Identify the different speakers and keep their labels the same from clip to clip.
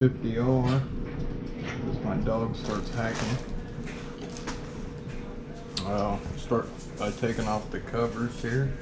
Speaker 1: 50R as my dog starts hacking. I'll start by taking off the covers here.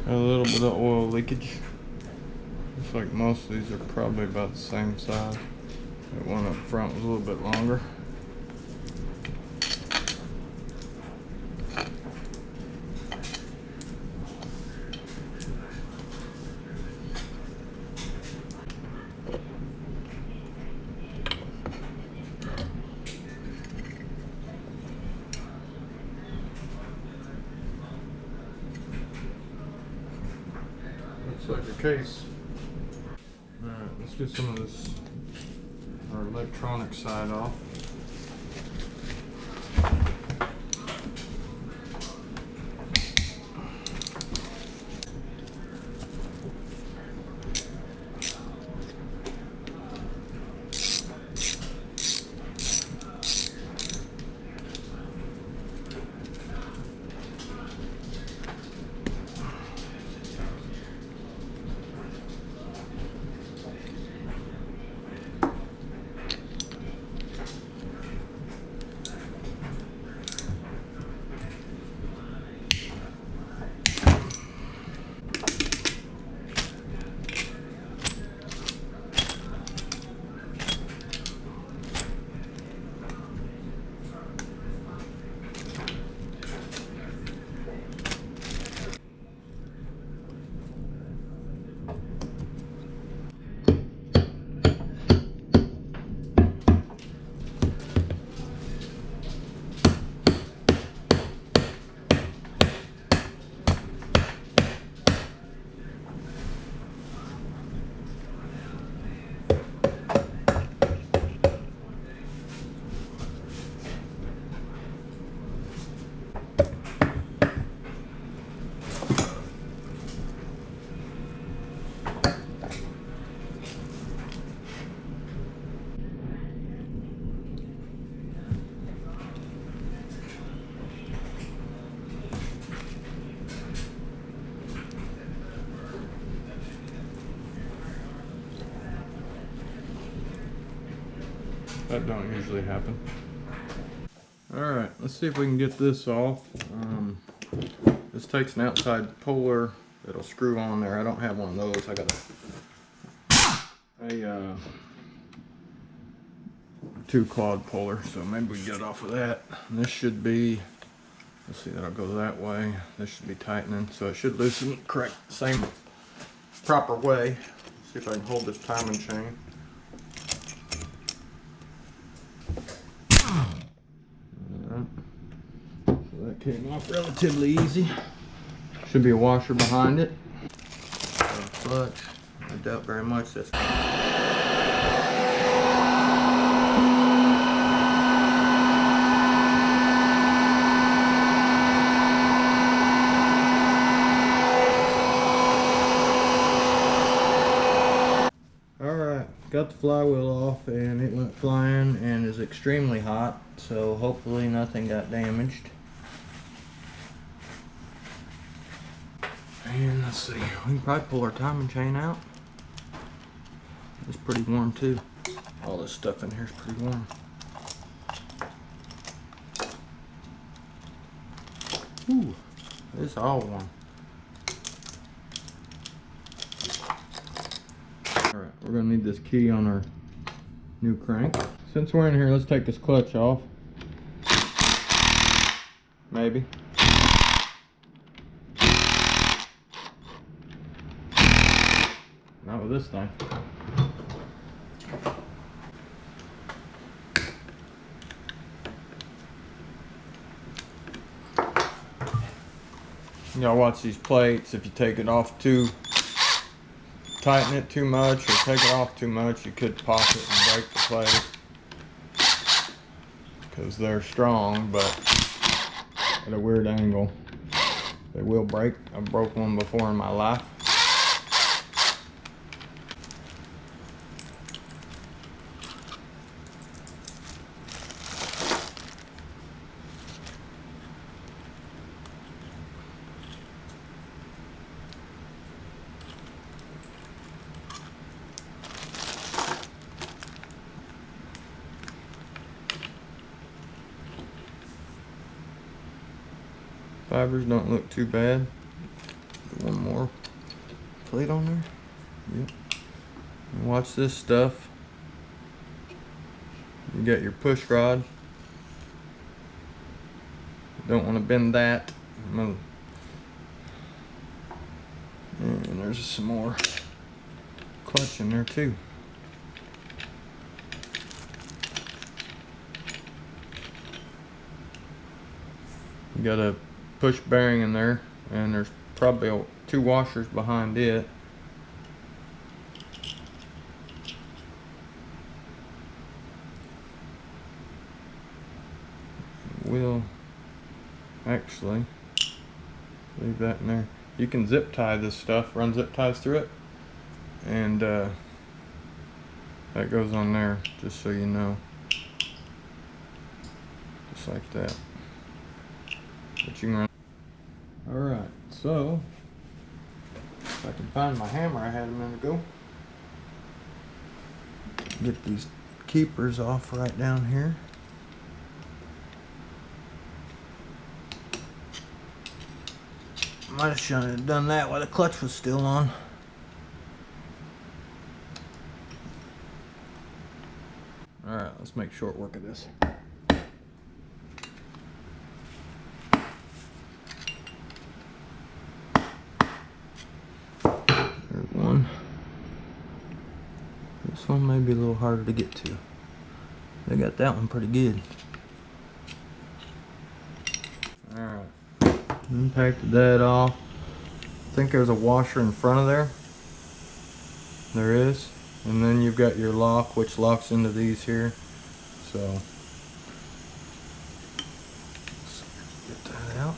Speaker 1: A little bit of oil leakage. Looks like most of these are probably about the same size. That one up front was a little bit longer. Looks like a case. Alright, let's get some of this, our electronic side off. That don't usually happen. Alright, let's see if we can get this off. This takes an outside puller that'll screw on there. I don't have one of those. I got a 2-quad puller, so maybe we can get it off with that. And this should be, let's see, that'll go that way. This should be tightening, so it should loosen correct, same proper way. See if I can hold this timing chain. So that came off relatively easy. Should be a washer behind it. Clutch. I doubt very much that's. Alright, got the flywheel off and it went flying and is extremely hot, so hopefully nothing got damaged. And let's see, we can probably pull our timing chain out. It's pretty warm too. All this stuff in here is pretty warm. Ooh, it's all warm. Alright, we're gonna need this key on our new crank. Since we're in here, let's take this clutch off. Maybe. Not with this thing. You gotta watch these plates. If you take it off tighten it too much or take it off too much, you could pop it and break the plate. Because they're strong, but at a weird angle. They will break. I've broke one before in my life. Fibers don't look too bad. Put one more plate on there. Yep. And watch this stuff. You got your push rod. Don't want to bend that. And there's some more clutch in there too. You got a push bearing in there, and there's probably 2 washers behind it. We'll actually leave that in there. You can zip tie this stuff, run zip ties through it, and that goes on there, just so you know. Just like that. But you can run. Alright, so if I can find my hammer I had a minute ago. Get these keepers off right down here. Might have should have done that while the clutch was still on. Alright, let's make short work of this. There's one. This one may be a little harder to get to. They got that one pretty good. Alright. Impacted that off. I think there's a washer in front of there. There is. And then you've got your lock, which locks into these here. So let's get that out.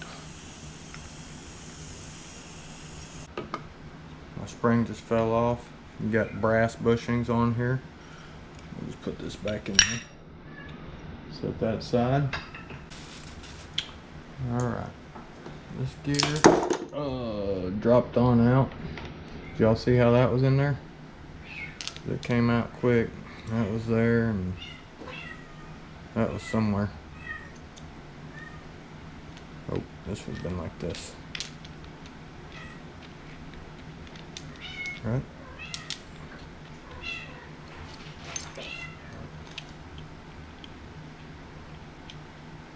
Speaker 1: My spring just fell off. You got brass bushings on here. I'll just put this back in there. Set that aside. Alright. This gear dropped on out. Did y'all see how that was in there? It came out quick. That was there, and that was somewhere. Oh, this one's been like this. Right?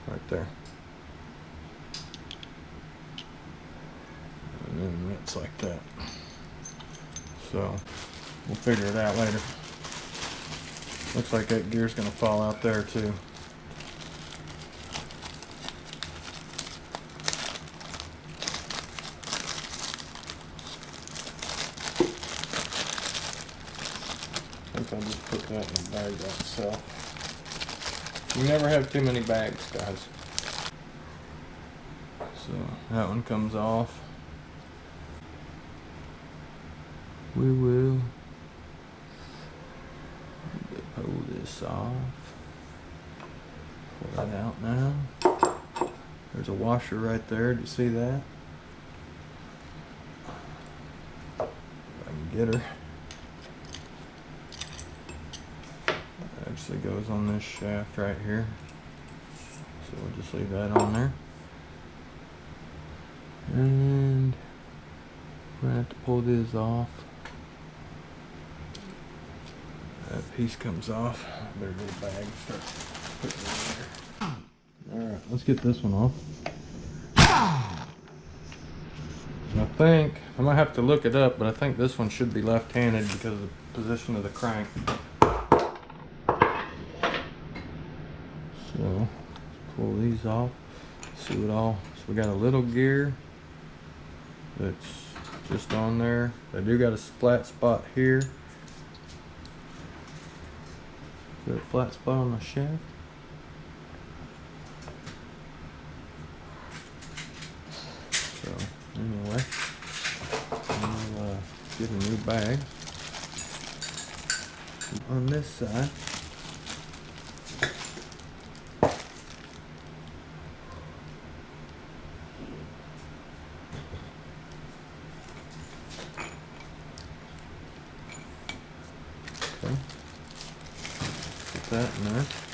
Speaker 1: Right there. And then it's like that. So we'll figure it out later. Looks like that gear's gonna fall out there too. I think I'll just put that in the bag by itself. You never have too many bags, guys. So that one comes off. We will pull this off. Pull that out now. There's a washer right there. Do you see that? If I can get her. It actually goes on this shaft right here. So we'll just leave that on there. And we're gonna have to pull this off. That piece comes off. I better get a bag and start putting it in there. Alright, let's get this one off. Enough think, I might have to look it up, but I think this one should be left-handed because of the position of the crank. So, let's pull these off, see what all, so we got a little gear that's just on there. I do got a flat spot here. Got a flat spot on the shaft. So, anyway, I'll get a new bag on this side. Okay. Put that in there.